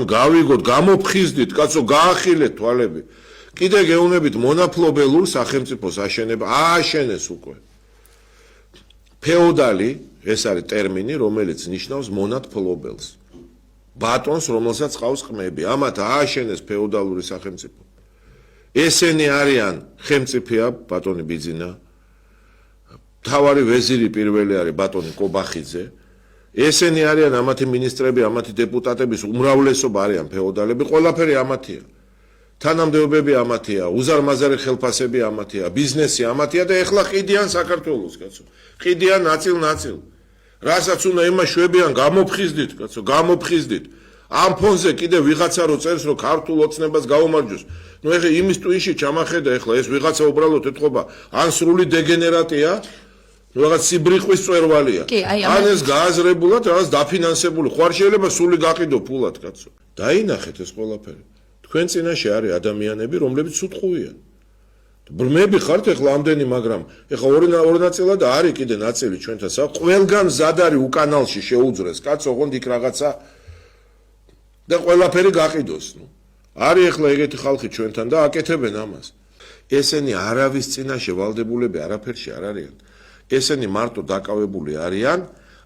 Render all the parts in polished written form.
გავიგოთ, გამოფხიზდით, კაცო, გაახილეთ თვალები. კიდე გეუბნებით მონაფლობელურ სახელმწიფოს აშენება, ააშენეს უკვე. ფეოდალი, ეს არის ტერმინი, რომელიც ნიშნავს მონათფლობელს. ბატონს, რომელსაც ყავს ყმები, ამათ ააშენეს ფეოდალური სახელმწიფო. ესენი არიან ხელმწიფეა ბატონი ბიძინა, მთავარი ვეზირი პირველი არის ბატონი კობახიძე. ესენი არიან ამათი მინისტრები, ამათი დეპუტატების უმრავლესობა არიან ფეოდალები, ყველაფერი ამათია. თანამდებობები ამათია, უზარმაზარი ხელფასები ამათია, ბიზნესი ამათია და ეხლა ყიდიან საქართველოს, კაცო. ყიდიან ნაწილ-ნაწილ. რასაც უნდა იმაშვებიან, გამოფხიზდით, კაცო, გამოფხიზდით. ამ ფონზე კიდე ვიღაცა რო წერს, რომ ქართულ ოცნებას გაუმარჯოს. ნუ ეხლა იმის ტვინში ჩამახედა, ეხლა ეს ვიღაცა უბრალოდ ეთქობა, ან სრული დეგენერატია, რაღაც სიბრიყვის წვერვალია. ან ეს გააზრებულად, რაღაც დაფინანსებული, ხوار შეიძლება სული გაყიდო ფულად, კაცო. დაინახეთ ეს ყველაფერი. თქვენ წინაშე არის ადამიანები, რომლებიც სუტყუიან. ბრმები ხართ ეხლა ამდენი, მაგრამ ეხლა ორი ნაწილად არის კიდე ნაწილი ჩვენთან საქმე. ყველგან მზად არის უკანალში შეუძრეს, კაცო, ოღონდ იქ რაღაცა და ყველაფერი გაყიდოს, ნუ. არის ეხლა ეგეთი ხალხი ჩვენთან და აკეთებენ ამას. ესენი არავის წინაშე ვალდებულები არაფერში არ არიან. ესენი მარტო დაკავებული არიან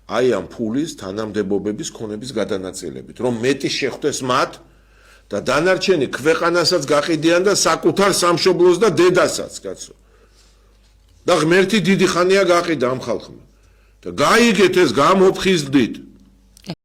აი ამ ფულის თანამდებობების ქონების გადანაწილებით, რომ მეტი შეხვდეს მათ და დანარჩენი ქვეყანასაც გაყიდიან და საკუთარ სამშობლოს და დედასაც, კაცო. და ღმერთი დიდი ხანია გაყიდა ამ ხალხმა. და გაიგეთ ეს გამოფხიზდით.